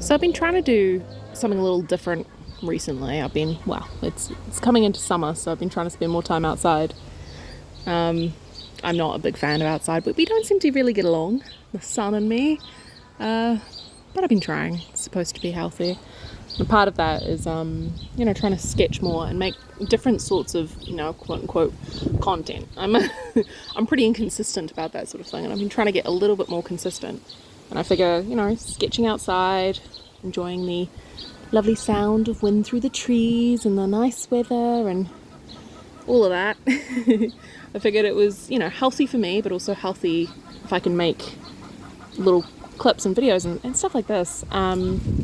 So I've been trying to do something a little different recently. It's coming into summer, so I've been trying to spend more time outside. I'm not a big fan of outside, but we don't seem to really get along, the sun and me. But I've been trying. It's supposed to be healthy. And part of that is, trying to sketch more and make different sorts of, quote unquote, content. I'm pretty inconsistent about that sort of thing, and I've been trying to get a little bit more consistent. And I figure, sketching outside, enjoying the lovely sound of wind through the trees and the nice weather and all of that. I figured it was, healthy for me, but also healthy if I can make little clips and videos and stuff like this.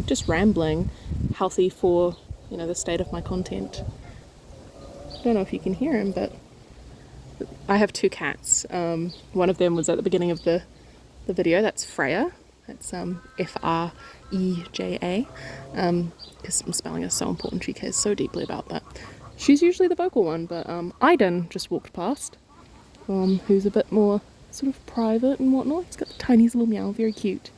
Just rambling, healthy for, the state of my content. I don't know if you can hear him, but I have two cats. One of them was at the beginning of the video. That's Freya. That's Freja, because spelling is so important. She cares so deeply about that. She's usually the vocal one, but Aiden just walked past, who's a bit more sort of private and whatnot. He's got the tiniest little meow, very cute.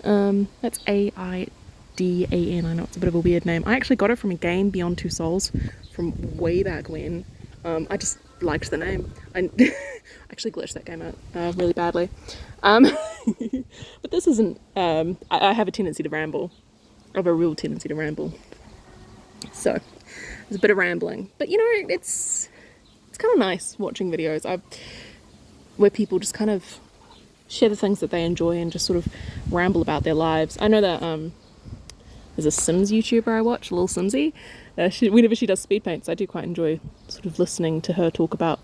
That's Aidan. I know it's a bit of a weird name. I actually got it from a game, Beyond Two Souls, from way back when. I just liked the name. I actually glitched that game out really badly. But this isn't... I have a tendency to ramble. I have a real tendency to ramble. So, there's a bit of rambling. But, it's kind of nice watching videos where people just kind of share the things that they enjoy and just sort of ramble about their lives. I know that there's a Sims YouTuber I watch, Little Simsy. Whenever she does speed paints, I do quite enjoy sort of listening to her talk about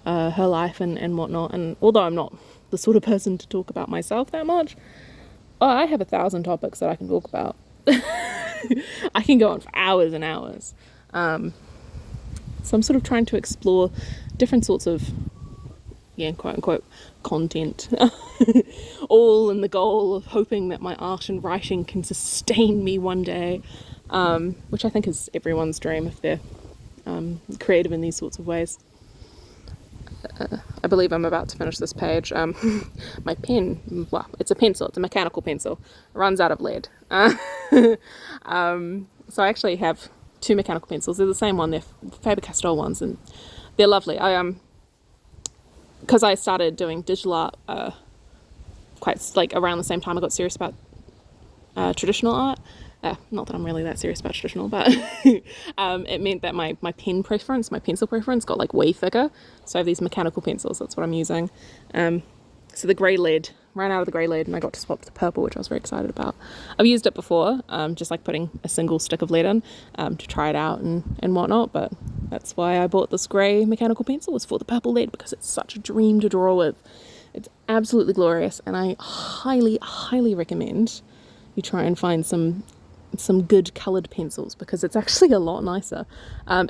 her life and whatnot. And although I'm not the sort of person to talk about myself that much, I have 1,000 topics that I can talk about. I can go on for hours and hours. So I'm sort of trying to explore different sorts of, quote unquote, content. All in the goal of hoping that my art and writing can sustain me one day, which I think is everyone's dream if they're creative in these sorts of ways. I believe I'm about to finish this page. My pen, it's a pencil, it's a mechanical pencil. It runs out of lead. So I actually have two mechanical pencils. They're the same one, they're Faber-Castell ones, and they're lovely. Because I started doing digital art quite around the same time I got serious about traditional art. Not that I'm really that serious about traditional, but it meant that my pen preference, my pencil preference got way thicker. So I have these mechanical pencils, that's what I'm using. So the grey lead, ran out of the grey lead and I got to swap to the purple, which I was very excited about. I've used it before, just putting a single stick of lead in to try it out and whatnot, but that's why I bought this grey mechanical pencil, was for the purple lead, because it's such a dream to draw with. It's absolutely glorious, and I highly, highly recommend you try and find some good coloured pencils, because it's actually a lot nicer.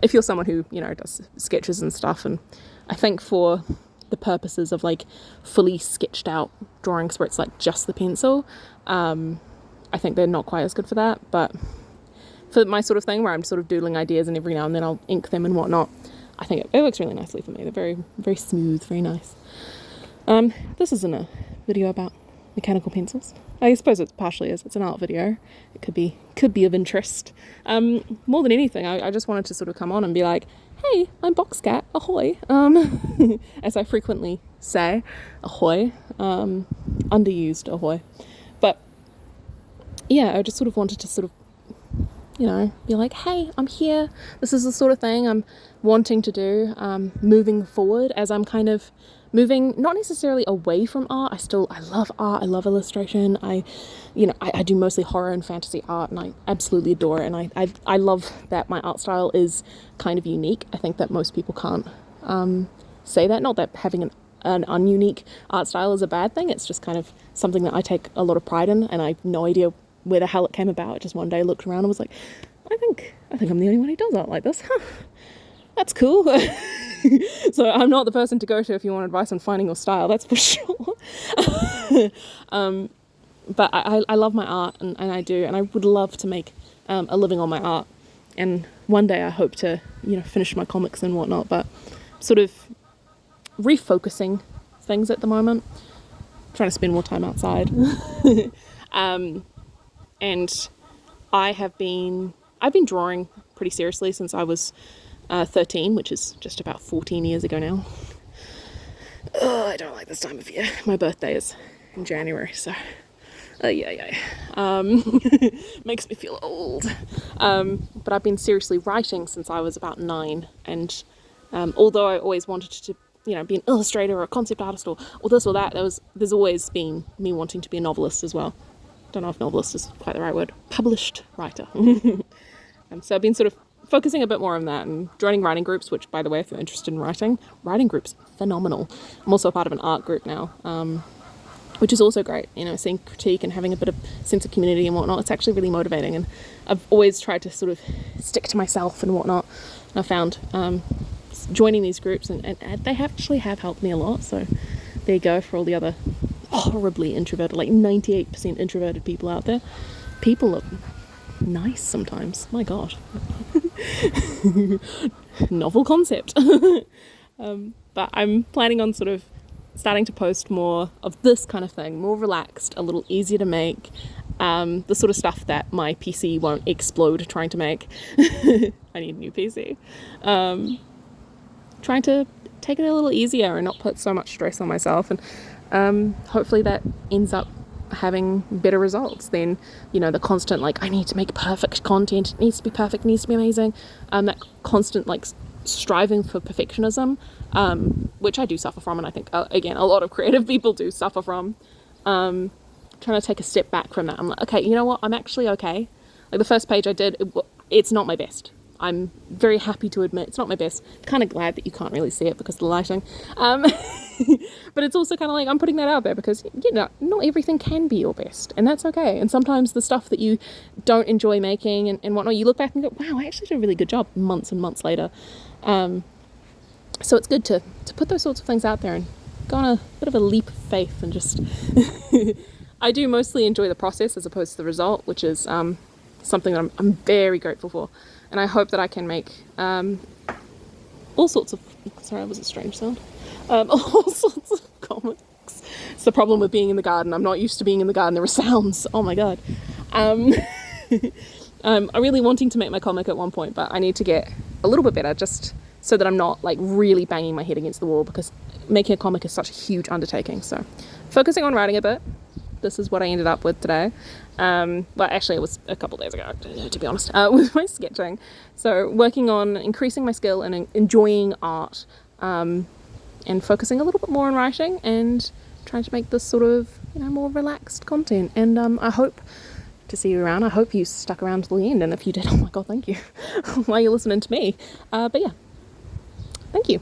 If you're someone who, does sketches and stuff, and I think for the purposes of fully sketched out drawings where it's just the pencil, I think they're not quite as good for that. But for my sort of thing where I'm sort of doodling ideas and every now and then I'll ink them and whatnot, I think it works really nicely for me. They're very, very smooth, very nice. This isn't a video about mechanical pencils. I suppose it partially is. It's an art video. It could be of interest. More than anything, I just wanted to sort of come on and be like, hey, I'm Boxcat, ahoy. As I frequently say, ahoy. Underused ahoy. But yeah, I just sort of wanted to sort of, be like, hey, I'm here. This is the sort of thing I'm wanting to do, moving forward, as I'm kind of moving not necessarily away from art. I love art. I love illustration. I do mostly horror and fantasy art, and I absolutely adore it. And I love that my art style is kind of unique. I think that most people can't say that. Not that having an ununique art style is a bad thing. It's just kind of something that I take a lot of pride in, and I have no idea where the hell it came about. Just one day I looked around and was like, I think I'm the only one who does art like this. That's cool. So I'm not the person to go to if you want advice on finding your style, that's for sure. But I love my art, and I do, and I would love to make a living on my art. And one day I hope to, finish my comics and whatnot, but sort of refocusing things at the moment. I'm trying to spend more time outside. and I've been drawing pretty seriously since I was 13, which is just about 14 years ago now. Oh, I don't like this time of year. My birthday is in January, so makes me feel old. But I've been seriously writing since I was about 9, and although I always wanted to, be an illustrator or a concept artist or this or that, there's always been me wanting to be a novelist as well. Don't know if novelist is quite the right word. Published writer. So I've been sort of focusing a bit more on that and joining writing groups, which, by the way, if you're interested in writing groups, phenomenal. I'm also a part of an art group now, which is also great, seeing critique and having a bit of sense of community and whatnot. It's actually really motivating, and I've always tried to sort of stick to myself and whatnot. And I found joining these groups, and they actually have helped me a lot. So there you go for all the other horribly introverted, like 98% introverted people out there. People are nice sometimes. My God. Novel concept. But I'm planning on sort of starting to post more of this kind of thing, more relaxed, a little easier to make, the sort of stuff that my PC won't explode trying to make. I need a new PC. Trying to take it a little easier and not put so much stress on myself, and hopefully that ends up having better results than the constant I need to make perfect content, it needs to be perfect, it needs to be amazing, that constant striving for perfectionism, which I do suffer from, and I think again a lot of creative people do suffer from. Trying to take a step back from that. I'm like, okay, you know what, I'm actually okay. The first page I did, it's not my best. I'm very happy to admit it's not my best. Kind of glad that you can't really see it because of the lighting. But it's also kind of I'm putting that out there because, not everything can be your best. And that's okay. And sometimes the stuff that you don't enjoy making and whatnot, you look back and go, wow, I actually did a really good job months and months later. So it's good to put those sorts of things out there and go on a bit of a leap of faith and just... I do mostly enjoy the process as opposed to the result, which is something that I'm very grateful for. And I hope that I can make all sorts of... Sorry, that was a strange sound. All sorts of comics. It's the problem with being in the garden. I'm not used to being in the garden. There are sounds. Oh my God. I'm really wanting to make my comic at one point, but I need to get a little bit better just so that I'm not really banging my head against the wall, because making a comic is such a huge undertaking. So focusing on writing a bit. This is what I ended up with today. Well, actually, it was a couple days ago, to be honest, with my sketching. So working on increasing my skill and enjoying art, and focusing a little bit more on writing and trying to make this sort of, more relaxed content. And I hope to see you around. I hope you stuck around to the end. And if you did, oh my God, thank you. Why are you listening to me? But yeah, thank you.